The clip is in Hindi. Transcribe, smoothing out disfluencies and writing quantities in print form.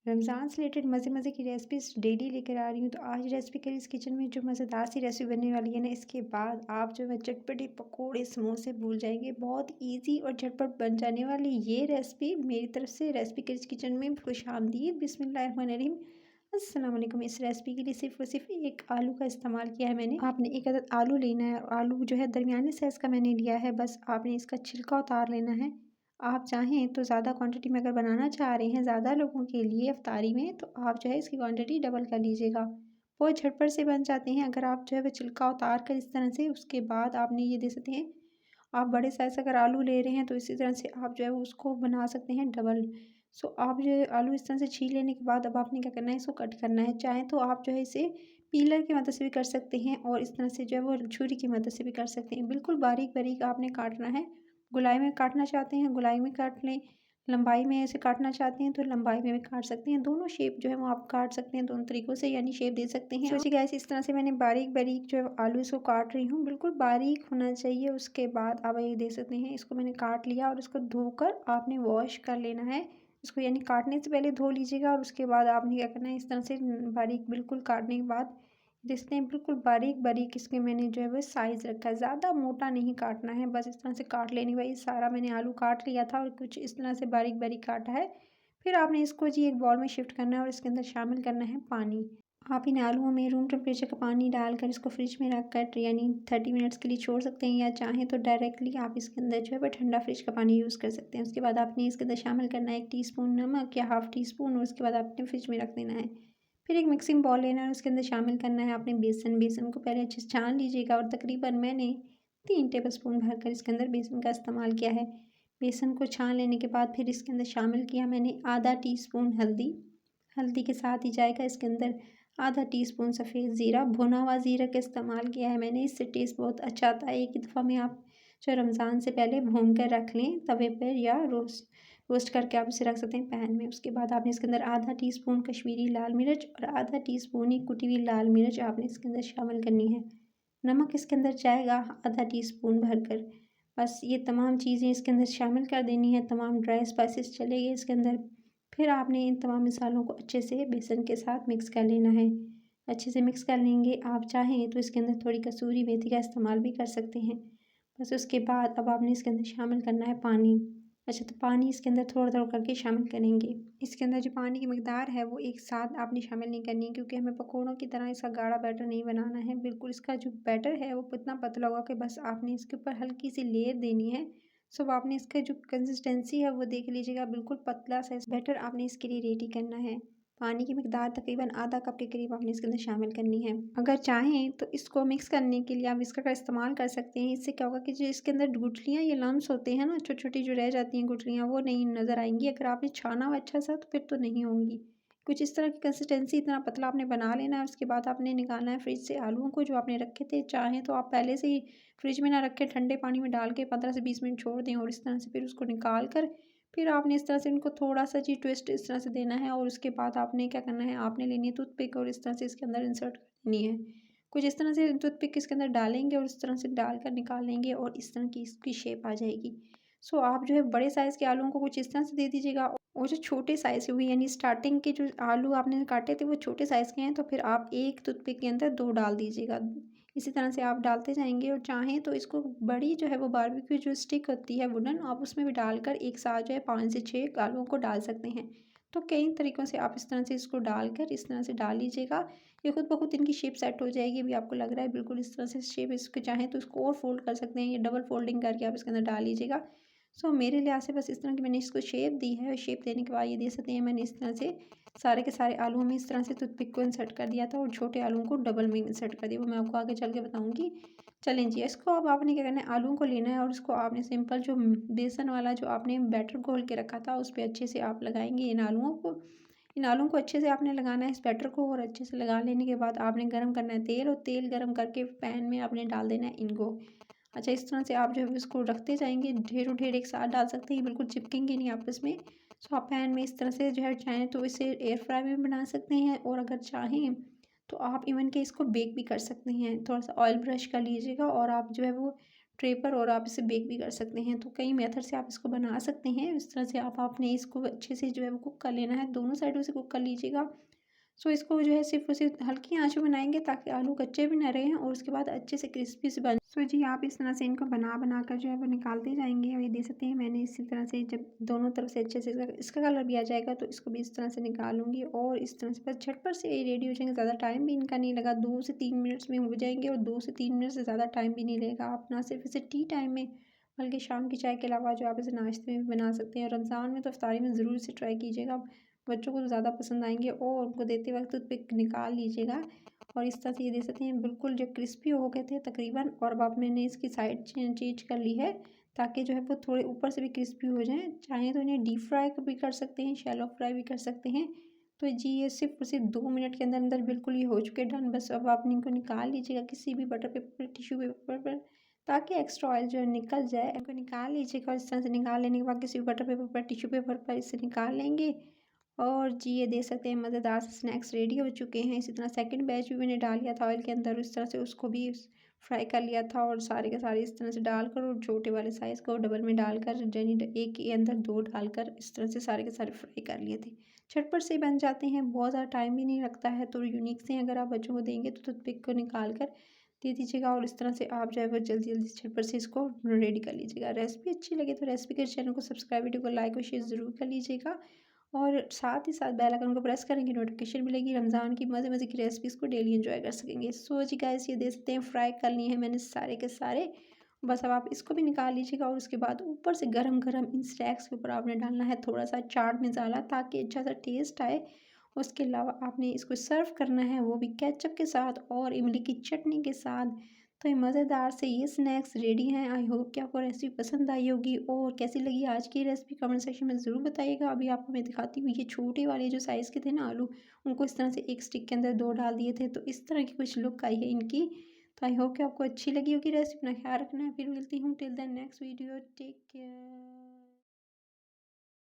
रमज़ान से रिलेटेड मज़े-मज़े की रेसिपीज़ डेली लेकर आ रही हूँ। तो आज रेसिपी करीज किचन में जो मज़ेदार सी रेसिपी बनने वाली है ना, इसके बाद आप जो है चटपटे पकोड़े, समोसे भूल जाएँगे। बहुत ईज़ी और झटपट बन जाने वाली ये रेसिपी मेरी तरफ से रेसिपी करीज किचन में खुशामदीद। बिस्मिल्लाहिर्रहमानिर्रहीम। अस्सलाम वालेकुम। इस रेसिपी के लिए सिर्फ़ और सिर्फ़ एक आलू का इस्तेमाल किया है मैंने। आपने एक अदद आलू लेना है। आलू जो है दरमियाने साइज़ का मैंने लिया है। बस आपने इसका छिलका उतार लेना है। आप चाहें तो ज़्यादा क्वांटिटी में अगर बनाना चाह रहे हैं ज़्यादा लोगों के लिए इफ्तारी में, तो आप जो है इसकी क्वांटिटी डबल कर लीजिएगा। बहुत झटपट से बन जाते हैं अगर आप जो है वो छिलका उतार कर इस तरह से। उसके बाद आपने ये दे सकते हैं, आप बड़े साइज़ अगर आलू ले रहे हैं तो इसी तरह से आप जो है वो उसको बना सकते हैं डबल। सो आप जो है आलू इस तरह से छील लेने के बाद अब आपने क्या करना है, इसको कट करना है। चाहें तो आप जो है इसे पीलर की मदद से भी कर सकते हैं और इस तरह से जो है वो छुरी की मदद से भी कर सकते हैं। बिल्कुल बारीक-बारीक आपने काटना है। गोलाई में काटना चाहते हैं गोलाई में काट लें, लंबाई में ऐसे काटना चाहते हैं तो लंबाई में भी काट सकते हैं। दोनों शेप जो है वो आप काट सकते हैं दोनों तरीक़ों से, यानी शेप दे सकते हैं। सोचिए गाइस, इस तरह से मैंने बारीक-बारीक जो है आलू इसको काट रही हूँ, बिल्कुल बारीक होना चाहिए। उसके बाद आप ये देख सकते हैं, इसको मैंने काट लिया और इसको धोकर आपने वॉश कर लेना है। इसको यानी काटने से पहले धो लीजिएगा और उसके बाद आपने क्या करना है, इस तरह से बारीक बिल्कुल काटने के बाद देखते हैं बिल्कुल बारीक-बारीक इसके मैंने जो है वो साइज़ रखा है। ज़्यादा मोटा नहीं काटना है, बस इस तरह से काट लेने के बाद ये सारा मैंने आलू काट लिया था और कुछ इस तरह से बारीक-बारीक काटा है। फिर आपने इसको जी एक बाउल में शिफ्ट करना है और इसके अंदर शामिल करना है पानी। आप इन आलूओं में रूम टेम्परेचर का पानी डालकर इसको फ्रिज में रख कर यानी 30 मिनट्स के लिए छोड़ सकते हैं, या चाहें तो डायरेक्टली आप इसके अंदर जो है वो ठंडा फ्रिज का पानी यूज़ कर सकते हैं। उसके बाद आपने इसके अंदर शामिल करना है 1 टीस्पून नमक या हाफ़ टी स्पून, और उसके बाद आपने फ्रिज में रख देना है। फिर एक मिक्सिंग बाउल लेना है और उसके अंदर शामिल करना है आपने बेसन। बेसन को पहले अच्छे से छान लीजिएगा और तकरीबन मैंने 3 टेबलस्पून भरकर इसके अंदर बेसन का इस्तेमाल किया है। बेसन को छान लेने के बाद फिर इसके अंदर शामिल किया मैंने आधा टीस्पून हल्दी। हल्दी के साथ ही जाएगा इसके अंदर आधा टीस्पून सफ़ेद ज़ीरा। भुना हुआ ज़ीरा का इस्तेमाल किया है मैंने, इससे टेस्ट बहुत अच्छा आता है। एक ही दफ़ा में आप जो रमज़ान से पहले भून कर रख लें तवे पर, या रोस्ट करके आप इसे रख सकते हैं पैन में। उसके बाद आपने इसके अंदर आधा टीस्पून कश्मीरी लाल मिर्च और आधा टीस्पून ही कुटी हुई लाल मिर्च आपने इसके अंदर शामिल करनी है। नमक इसके अंदर जाएगा आधा टीस्पून भरकर। बस ये तमाम चीज़ें इसके अंदर शामिल कर देनी है, तमाम ड्राई स्पाइसेस चलेंगे इसके अंदर। फिर आपने इन तमाम मसालों को अच्छे से बेसन के साथ मिक्स कर लेना है। अच्छे से मिक्स कर लेंगे। आप चाहें तो इसके अंदर थोड़ी कसूरी मेथी का इस्तेमाल भी कर सकते हैं। बस उसके बाद अब आपने इसके अंदर शामिल करना है पानी। अच्छा, तो पानी इसके अंदर थोड़ा-थोड़ा करके शामिल करेंगे। इसके अंदर जो पानी की मिकदार है वो एक साथ आपने शामिल नहीं करनी है, क्योंकि हमें पकौड़ों की तरह इसका गाढ़ा बैटर नहीं बनाना है। बिल्कुल इसका जो बैटर है वो इतना पतला होगा कि बस आपने इसके ऊपर हल्की सी लेयर देनी है। सो आपने इसका जो कंसिस्टेंसी है वो देख लीजिएगा, बिल्कुल पतला सा बैटर आपने इसके लिए रेडी करना है। पानी की मिकदार तकरीबन आधा कप के करीब आपने इसके अंदर शामिल करनी है। अगर चाहें तो इसको मिक्स करने के लिए आप विस्कर का इस्तेमाल कर सकते हैं। इससे क्या होगा कि जो इसके अंदर गुठलियाँ या लम्स होते हैं ना, छोटी-छोटी जो रह जाती हैं गुठलियाँ, वो नहीं नज़र आएँगी। अगर आपने छाना हो अच्छा सा तो फिर तो नहीं होंगी। कुछ इस तरह की कंसिस्टेंसी, इतना पतला आपने बना लेना है। उसके बाद आपने निकालना है फ्रिज से आलूओं को जो आपने रखे थे। चाहें तो आप पहले से ही फ्रिज में ना रखें, ठंडे पानी में डाल के 15 से 20 मिनट छोड़ दें और इस तरह से फिर उसको निकाल कर फिर आपने इस तरह से इनको थोड़ा-सा जी ट्विस्ट इस तरह से देना है। और उसके बाद आपने क्या करना है, आपने लेनी है टूथपिक और इस तरह से इसके अंदर इंसर्ट कर देनी है। कुछ इस तरह से टूथपिक इसके अंदर डालेंगे और इस तरह से डालकर निकाल लेंगे और इस तरह की इसकी शेप आ जाएगी। सो आप जो है बड़े साइज़ के आलूओं को कुछ इस तरह से दे दीजिएगा, और जो छोटे साइज़ के हुए यानी स्टार्टिंग के जो आलू आपने काटे थे वो छोटे साइज़ के हैं, तो फिर आप एक टूथपिक के अंदर 2 डाल दीजिएगा। इसी तरह से आप डालते जाएँगे, और चाहें तो इसको बड़ी जो है वो बारबेक्यू जो स्टिक होती है वुडन, आप उसमें भी डालकर एक साथ जो है 5 से 6 आलूओं को डाल सकते हैं। तो कई तरीक़ों से आप इस तरह से इसको डालकर इस तरह से डाल लीजिएगा। ये खुद ब खुद इनकी शेप सेट हो जाएगी। अभी आपको लग रहा है बिल्कुल इस तरह से शेप, इसको चाहें तो इसको और फ़ोल्ड कर सकते हैं, ये डबल फ़ोल्डिंग करके आप इसके अंदर डाल लीजिएगा। सो मेरे लिहाज़ से बस इस तरह की मैंने इसको शेप दी है। शेप देने के बाद ये देख सकते हैं मैंने इस तरह से सारे के सारे आलूओं में इस तरह से टूथपिक को इंसर्ट कर दिया था, और छोटे आलूओं को डबल में इंसर्ट कर दिया। वो मैं आपको आगे चल के बताऊँगी। चलें जी, इसको अब आपने क्या करना है, आलूओं को लेना है और उसको आपने सिंपल जो बेसन वाला जो आपने बैटर घोल के रखा था उस पे अच्छे से आप लगाएँगे इन आलूओं को। इन आलूओं को अच्छे से आपने लगाना है इस बैटर को, और अच्छे से लगा लेने के बाद आपने गरम करना है तेल, और तेल गरम करके पैन में आपने डाल देना है इनको। अच्छा, इस तरह से आप जो है इसको रखते जाएँगे, ढेरों ढेर एक साथ डाल सकते हैं, बिल्कुल चिपकेंगे नहीं आपस में। सो आप पैन में इस तरह से जो है चाहें तो इसे एयर फ्राई में भी बना सकते हैं, और अगर चाहें तो आप इवन के इसको बेक भी कर सकते हैं। थोड़ा-सा ऑयल ब्रश कर लीजिएगा और आप जो है वो ट्रे पर और आप इसे बेक भी कर सकते हैं। तो कई मेथड से आप इसको बना सकते हैं। इस तरह से आप आपने इसको अच्छे से जो है वो कुक कर लेना है, दोनों साइडों से कुक कर लीजिएगा। सो इसको जो है सिर्फ़ और सिर्फ़ हल्की आँच में बनाएँगे ताकि आलू कच्चे भी ना रहें और उसके बाद अच्छे से क्रिस्पी से बन। सो जी आप इस तरह से इनको बना कर जो है वो निकालते जाएँगे और ये देख सकते हैं मैंने इसी तरह से जब दोनों तरफ से अच्छे से इसका कलर भी आ जाएगा तो इसको भी इस तरह से निकालूँगी और इस तरह से बस झटपट से ये रेडी हो जाएँगे। ज़्यादा टाइम भी इनका नहीं लगा, 2 से 3 मिनट्स में हो जाएँगे और 2 से 3 मिनट से ज़्यादा टाइम भी नहीं लगेगा। आप ना सिर्फ़ इसे टी टाइम में बल्कि शाम की चाय के अलावा जो आप इसे नाश्ते में भी बना सकते हैं। रमज़ान में तो इफ्तारी में ज़रूर इसे ट्राई कीजिएगा। बच्चों को तो ज़्यादा पसंद आएँगे और उनको देते वक़्त टूथपिक निकाल लीजिएगा और इस तरह से ये देख सकते हैं बिल्कुल जो क्रिस्पी हो गए थे तकरीबन। और अब मैंने इसकी साइड चेंज कर ली है ताकि जो है वो थोड़े ऊपर से भी क्रिस्पी हो जाएँ। चाहें तो इन्हें डीप फ्राई भी कर सकते हैं, शैलो फ्राई भी कर सकते हैं। तो जी ये सिर्फ़ और सिर्फ़ 2 मिनट के अंदर-अंदर बिल्कुल ये हो चुके हैं डन। बस अब आप इनको निकाल लीजिएगा किसी भी बटर पेपर, टिश्यू पेपर पर ताकि एक्स्ट्रा ऑयल जो है निकल जाए। इनको निकाल लीजिएगा और इस तरह से निकाल लेने के बाद किसी भी बटर पेपर पर, टिश्यू पेपर पर इसे निकाल लेंगे। और जी ये देख सकते हैं मज़ेदार से स्नैक्स रेडी हो चुके हैं। इसी तरह सेकंड बैच भी मैंने डाल लिया था ऑयल के अंदर, इस तरह से उसको भी फ्राई कर लिया था और सारे के सारे इस तरह से डालकर और छोटे वाले साइज़ को डबल में डालकर यानी एक के अंदर 2 डालकर इस तरह से सारे के सारे फ्राई कर लिए थे। झटपट से बन जाते हैं, बहुत ज़्यादा टाइम भी नहीं लगता है। तो यूनिक से अगर आप बच्चों को देंगे तो टूथपिक को निकाल कर दे दीजिएगा और इस तरह से आप जो है वो जल्दी-जल्दी झटपट से इसको रेडी कर लीजिएगा। रेसिपी अच्छी लगे तो रेसिपी के चैनल को सब्सक्राइब, वीडियो को लाइक और शेयर ज़रूर कर लीजिएगा। और साथ ही साथ बेल आइकन को प्रेस करेंगे, नोटिफिकेशन मिलेगी। रमज़ान की मज़े-मज़े की रेसिपीज़ को डेली एंजॉय कर सकेंगे। सो जी गाइस ये देख सकते हैं फ्राई कर लिए हैं मैंने सारे के सारे। बस अब आप इसको भी निकाल लीजिएगा और उसके बाद ऊपर से गरम-गरम इन स्नैक्स के ऊपर आपने डालना है थोड़ा-सा चाट मसाला ताकि अच्छा-सा टेस्ट आए। उसके अलावा आपने इसको सर्व करना है वो भी केचप के साथ और इमली की चटनी के साथ। तो ये मज़ेदार से ये स्नैक्स रेडी हैं। आई होप कि आपको रेसिपी पसंद आई होगी और कैसी लगी आज की रेसिपी कमेंट सेक्शन में ज़रूर बताइएगा। अभी आपको मैं दिखाती हूँ ये छोटे वाले जो साइज़ के थे ना आलू, उनको इस तरह से एक स्टिक के अंदर 2 डाल दिए थे। तो इस तरह की कुछ लुक आई है इनकी। तो आई होप कि आपको अच्छी लगी होगी रेसिपी। अपना ख्याल रखना है, फिर मिलती हूँ till then next video, take care.